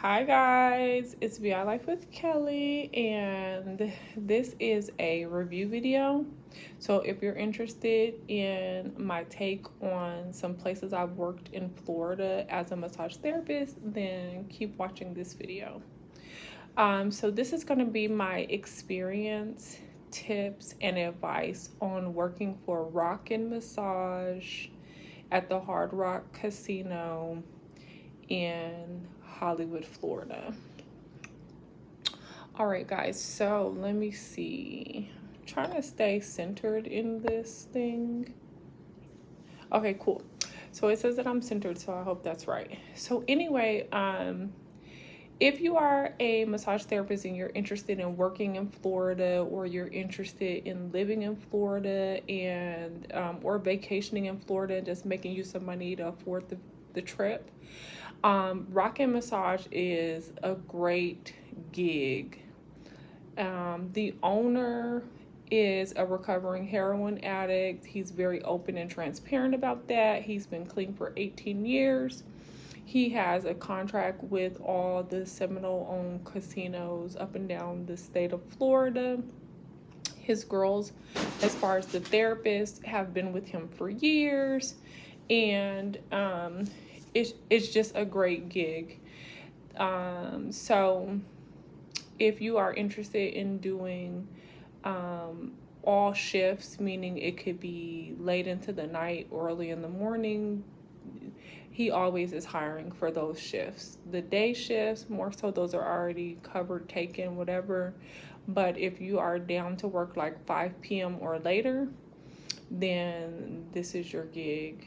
Hi guys, it's VI Life with Kelly, and this is a review video. So if you're interested in my take on some places I've worked in Florida as a massage therapist, then keep watching this video. So this is going to be my experience, tips, and advice on working for Rock and Massage at the Hard Rock Casino in Hollywood, Florida. All right, guys, so let me see. I'm trying to stay centered in this thing. Okay, cool. So it says that I'm centered, so I hope that's right. So anyway, if you are a massage therapist and you're interested in working in Florida, or you're interested in living in Florida and or vacationing in Florida and just making you some money to afford the trip, Rock and Massage is a great gig. The owner is a recovering heroin addict. He's very open and transparent about that. He's been clean for 18 years. He has a contract with all the Seminole-owned casinos up and down the state of Florida. His girls, as far as the therapist, have been with him for years, and it's just a great gig. So if you are interested in doing all shifts, meaning it could be late into the night, early in the morning, he always is hiring for those shifts. The day shifts, more so, those are already covered, taken, whatever. But if you are down to work like 5 p.m. or later, then this is your gig.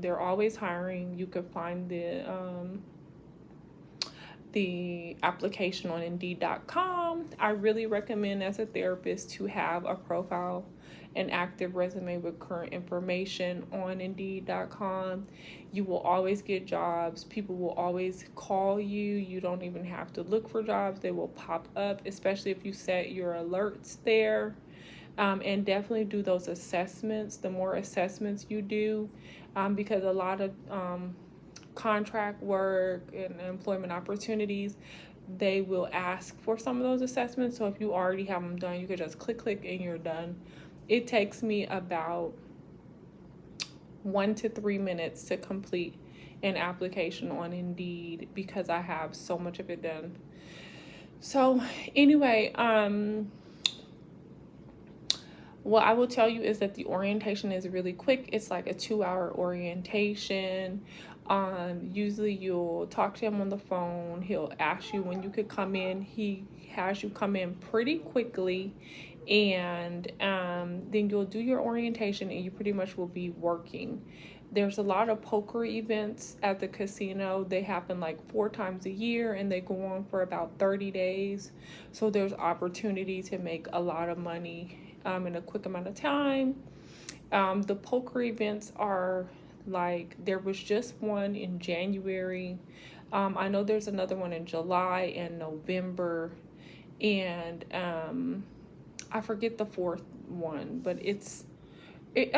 They're always hiring. You can find the application on Indeed.com. I really recommend, as a therapist, to have a profile, an active resume with current information on Indeed.com. You will always get jobs. People will always call you. You don't even have to look for jobs. They will pop up, especially if you set your alerts there. And definitely do those assessments. The more assessments you do, because a lot of contract work and employment opportunities, they will ask for some of those assessments. So if you already have them done, you could just click and you're done. It takes me about 1 to 3 minutes to complete an application on Indeed because I have so much of it done. So anyway, what I will tell you is that the orientation is really quick. It's like a 2-hour orientation. Usually you'll talk to him on the phone. He'll ask you when you could come in. He has you come in pretty quickly, and then you'll do your orientation and you pretty much will be working. There's a lot of poker events at the casino. They happen like 4 times a year and they go on for about 30 days. So there's opportunity to make a lot of money in a quick amount of time. The poker events are like, there was just one in January. I know there's another one in July and November, and I forget the fourth one, but I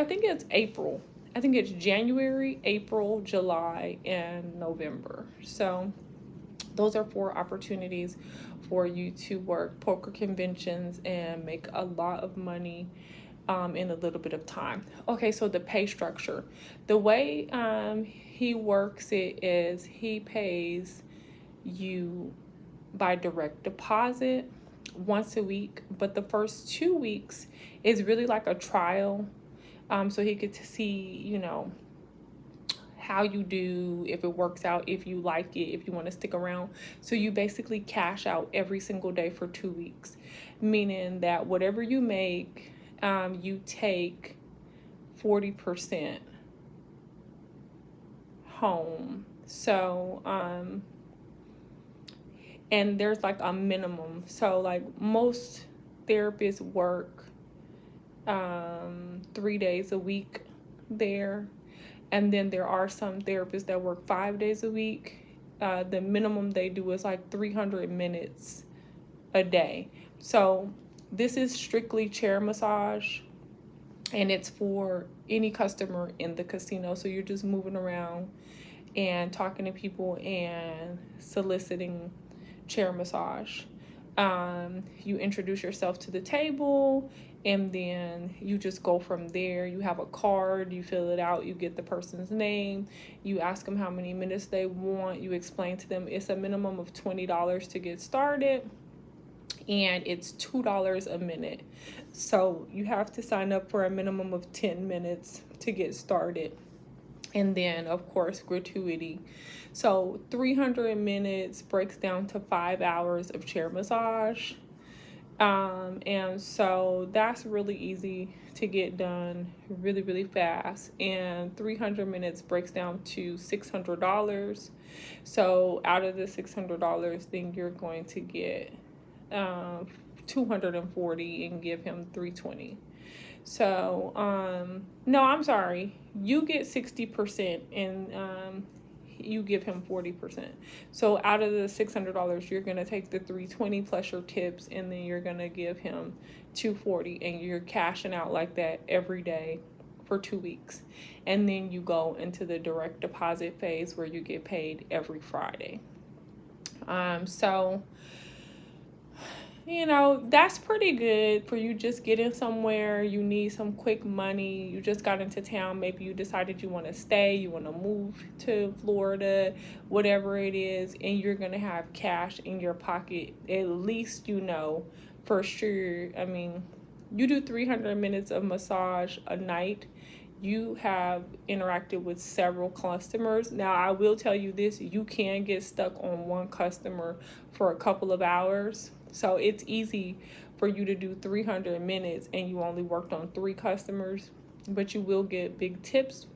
think it's April. I think it's January, April, July, and November. So those are 4 opportunities for you to work poker conventions and make a lot of money in a little bit of time. Okay, so the pay structure. The way he works it is he pays you by direct deposit once a week, but the first 2 weeks is really like a trial. So he gets to see, how you do, if it works out, if you like it, if you want to stick around. So you basically cash out every single day for 2 weeks, meaning that whatever you make, you take 40% home. So, and there's like a minimum. So like most therapists work 3 days a week there. And then there are some therapists that work 5 days a week. The minimum they do is like 300 minutes a day. So this is strictly chair massage, and it's for any customer in the casino. So you're just moving around and talking to people and soliciting chair massage. You introduce yourself to the table, and then you just go from there. You have a card, you fill it out, you get the person's name, you ask them how many minutes they want, you explain to them it's a minimum of $20 to get started, and it's $2 a minute. So you have to sign up for a minimum of 10 minutes to get started. And then, of course, gratuity. So 300 minutes breaks down to 5 hours of chair massage. And so that's really easy to get done really, really fast. And 300 minutes breaks down to $600. So out of the $600, then you're going to get 240 and give him 320. So, no, I'm sorry. You get 60% and you give him 40%. So out of the $600, you're going to take the 320 plus your tips, and then you're going to give him 240, and you're cashing out like that every day for 2 weeks. And then you go into the direct deposit phase where you get paid every Friday. So that's pretty good for you just getting somewhere. You need some quick money. You just got into town. Maybe you decided you want to stay, you want to move to Florida, whatever it is, and you're going to have cash in your pocket. At least for sure. I mean, you do 300 minutes of massage a night. You have interacted with several customers. Now, I will tell you this, you can get stuck on one customer for a couple of hours. So it's easy for you to do 300 minutes and you only worked on 3 customers, but you will get big tips.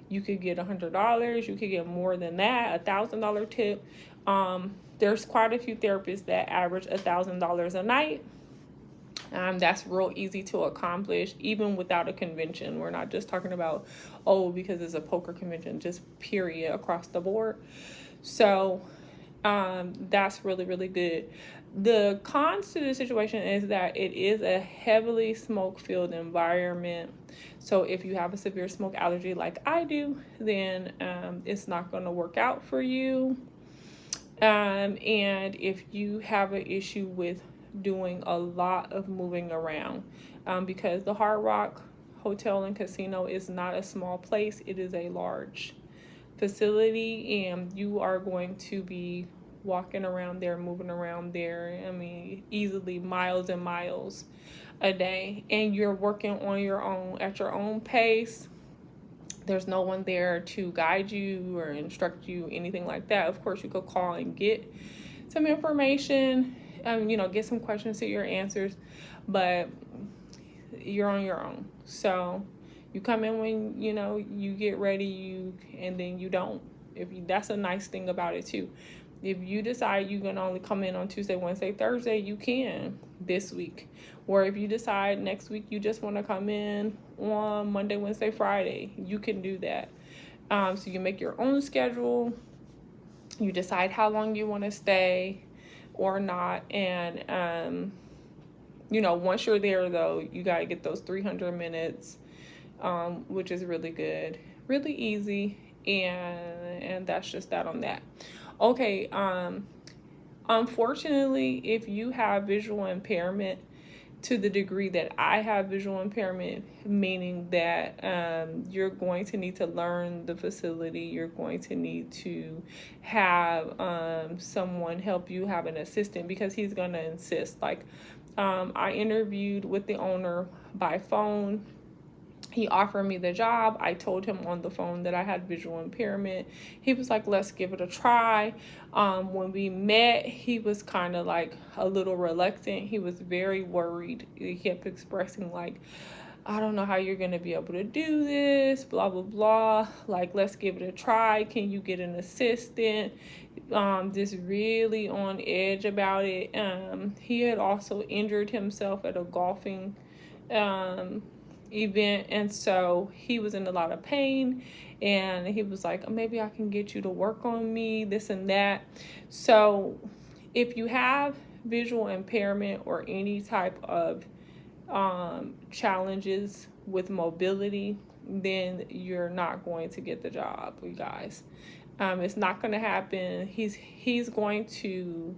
You could get $100. You could get more than that, $1,000 tip. There's quite a few therapists that average $1,000 a night. That's real easy to accomplish, even without a convention. We're not just talking about, because it's a poker convention, just period across the board. So that's really, really good. The cons to the situation is that it is a heavily smoke-filled environment. So if you have a severe smoke allergy like I do, then it's not going to work out for you. And if you have an issue with doing a lot of moving around, because the Hard Rock Hotel and Casino is not a small place, it is a large facility, and you are going to be walking around there, moving around there, easily miles and miles a day, and you're working on your own at your own pace. There's no one there to guide you or instruct you, anything like that. Of course, you could call and get some information, get some questions to your answers, but you're on your own. So you come in when you get ready, and then you don't. That's a nice thing about it too. If you decide you're gonna only come in on Tuesday, Wednesday, Thursday, you can this week. Or if you decide next week you just want to come in on Monday, Wednesday, Friday, you can do that. So you make your own schedule. You decide how long you want to stay or not, and once you're there though, you got to get those 300 minutes, which is really good, really easy, and that's just that on that. Okay, unfortunately, if you have visual impairment to the degree that I have visual impairment, meaning that you're going to need to learn the facility, you're going to need to have someone help you, have an assistant, because he's going to insist. I interviewed with the owner by phone. He offered me the job. I told him on the phone that I had visual impairment. He was like, let's give it a try. When we met, he was kind of like a little reluctant. He was very worried. He kept expressing I don't know how you're going to be able to do this, blah, blah, blah. Let's give it a try. Can you get an assistant? Just really on edge about it. He had also injured himself at a golfing event, and so he was in a lot of pain, and he was like, maybe I can get you to work on me, this and that. So if you have visual impairment or any type of challenges with mobility, then you're not going to get the job, you guys. It's not going to happen. He's going to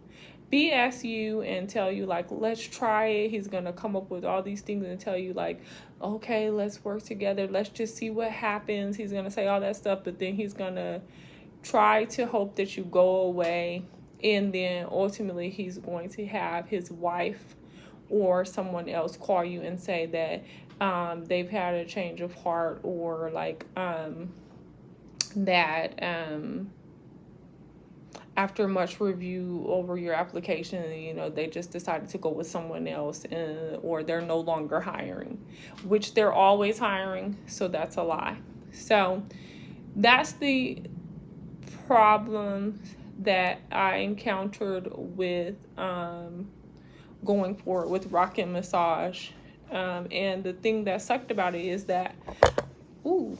BS you and tell you like, let's try it. He's going to come up with all these things and tell you like, okay, let's work together. Let's just see what happens. He's going to say all that stuff, but then he's going to try to hope that you go away. And then ultimately he's going to have his wife or someone else call you and say that they've had a change of heart, or like that after much review over your application, you know, they just decided to go with someone else, or they're no longer hiring, which they're always hiring. So that's a lie. So that's the problem that I encountered with going forward with Rock and Massage. And the thing that sucked about it is that, ooh,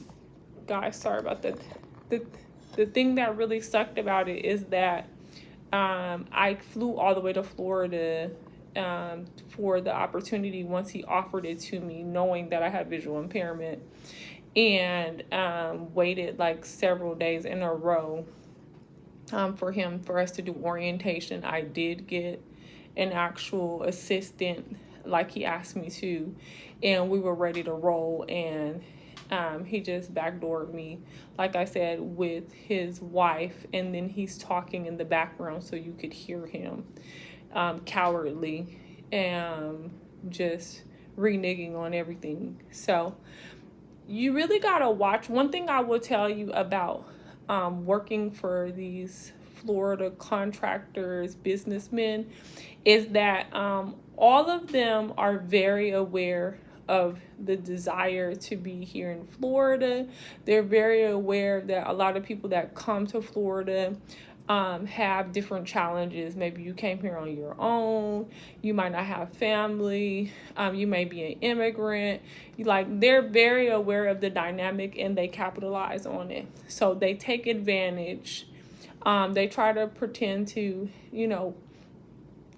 guys, sorry about that. The thing that really sucked about it is that I flew all the way to Florida for the opportunity once he offered it to me, knowing that I had visual impairment, and waited like several days in a row for us to do orientation. I did get an actual assistant like he asked me to, and we were ready to roll, and he just backdoored me, like I said, with his wife, and then he's talking in the background so you could hear him, cowardly, and just reneging on everything. So you really gotta watch. One thing I will tell you about working for these Florida contractors, businessmen, is that all of them are very aware of the desire to be here in Florida. They're very aware that a lot of people that come to Florida have different challenges. Maybe you came here on your own. You might not have family. You may be an immigrant. They're very aware of the dynamic, and they capitalize on it. So they take advantage. They try to pretend to,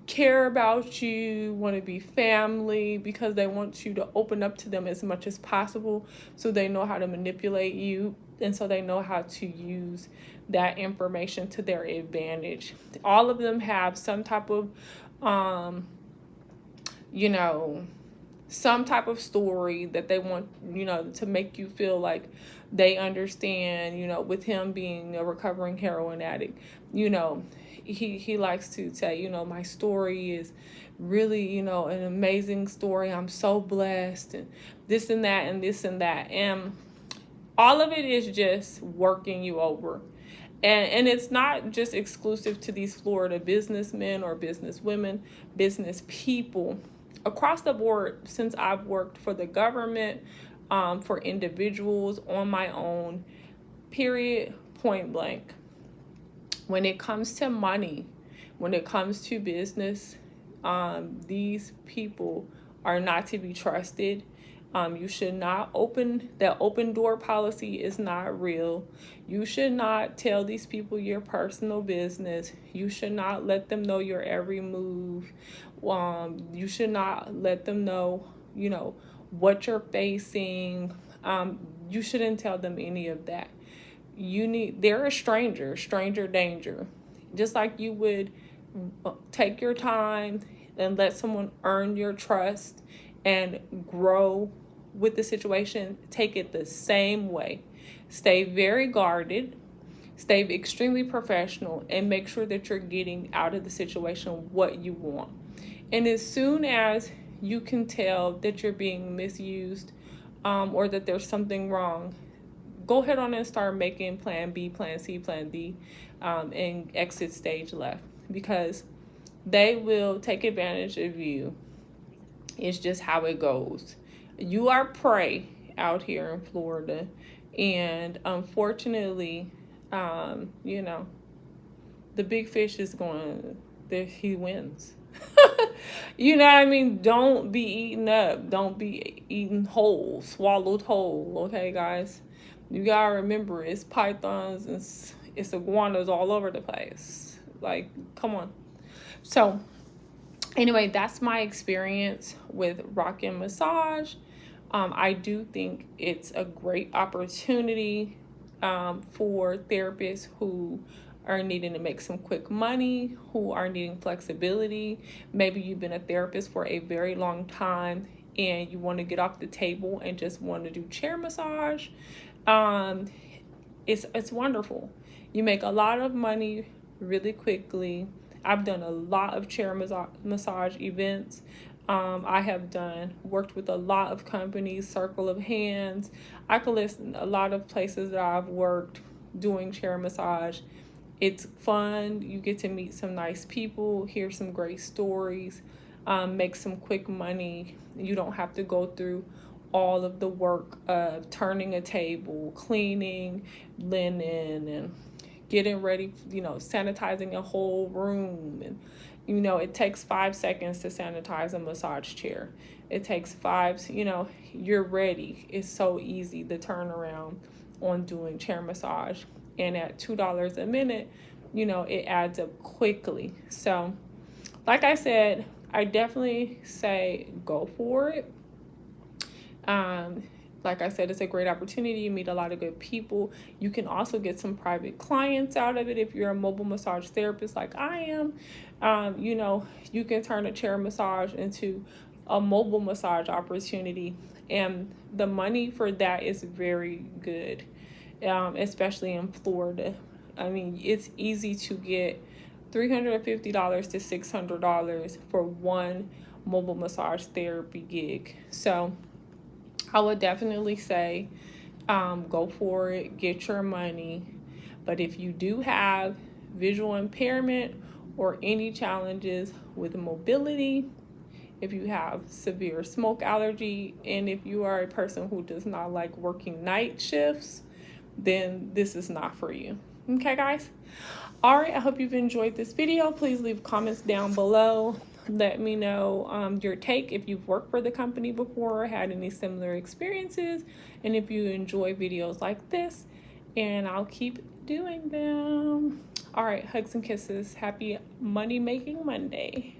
care about you, want to be family, because they want you to open up to them as much as possible, so they know how to manipulate you, and so they know how to use that information to their advantage. All of them have some type of some type of story that they want, to make you feel like they understand. With him being a recovering heroin addict, he likes to say, my story is really, an amazing story. I'm so blessed, and this and that and this and that. And all of it is just working you over. And it's not just exclusive to these Florida businessmen or businesswomen, business people. Across the board, since I've worked for the government, for individuals, on my own, period, point blank. When it comes to money, when it comes to business, these people are not to be trusted. You should not that open door policy is not real. You should not tell these people your personal business. You should not let them know your every move. You should not let them know, what you're facing. You shouldn't tell them any of that. They're a stranger danger. Just like you would take your time and let someone earn your trust and grow with the situation, take it the same way. Stay very guarded, stay extremely professional, and make sure that you're getting out of the situation what you want. And as soon as you can tell that you're being misused, or that there's something wrong, go ahead on and start making plan B, plan C, plan D, and exit stage left, because they will take advantage of you. It's just how it goes. You are prey out here in Florida, and unfortunately, the big fish is he wins. You know what I mean? Don't be eaten up. Don't be eaten whole, swallowed whole. Okay, guys? You gotta remember, it's pythons and it's iguanas all over the place. Like, come on. So, anyway, that's my experience with Rock and Massage. I do think it's a great opportunity. for therapists who are needing to make some quick money, who are needing flexibility. Maybe you've been a therapist for a very long time and you want to get off the table and just want to do chair massage. Um, it's wonderful. You make a lot of money really quickly. I've done a lot of chair massage events. I have worked with a lot of companies, Circle of Hands. I could list a lot of places that I've worked doing chair massage. It's fun. You get to meet some nice people, hear some great stories, make some quick money. You don't have to go through all of the work of turning a table, cleaning linen, and getting ready, sanitizing a whole room. And, it takes 5 seconds to sanitize a massage chair. It takes you're ready. It's so easy to turn around on doing chair massage. And at $2 a minute, it adds up quickly. So, like I said, I definitely say go for it. Like I said, it's a great opportunity. You meet a lot of good people. You can also get some private clients out of it if you're a mobile massage therapist like I am. You can turn a chair massage into a mobile massage opportunity, and the money for that is very good, especially in Florida. I mean, it's easy to get $350 to $600 for one mobile massage therapy gig. So I would definitely say go for it, get your money. But if you do have visual impairment or any challenges with mobility, if you have severe smoke allergy, and if you are a person who does not like working night shifts, then this is not for you. Okay, guys? All right, I hope you've enjoyed this video. Please leave comments down below. Let me know your take, if you've worked for the company before, had any similar experiences, and if you enjoy videos like this, and I'll keep doing them. All right, hugs and kisses. Happy money making Monday.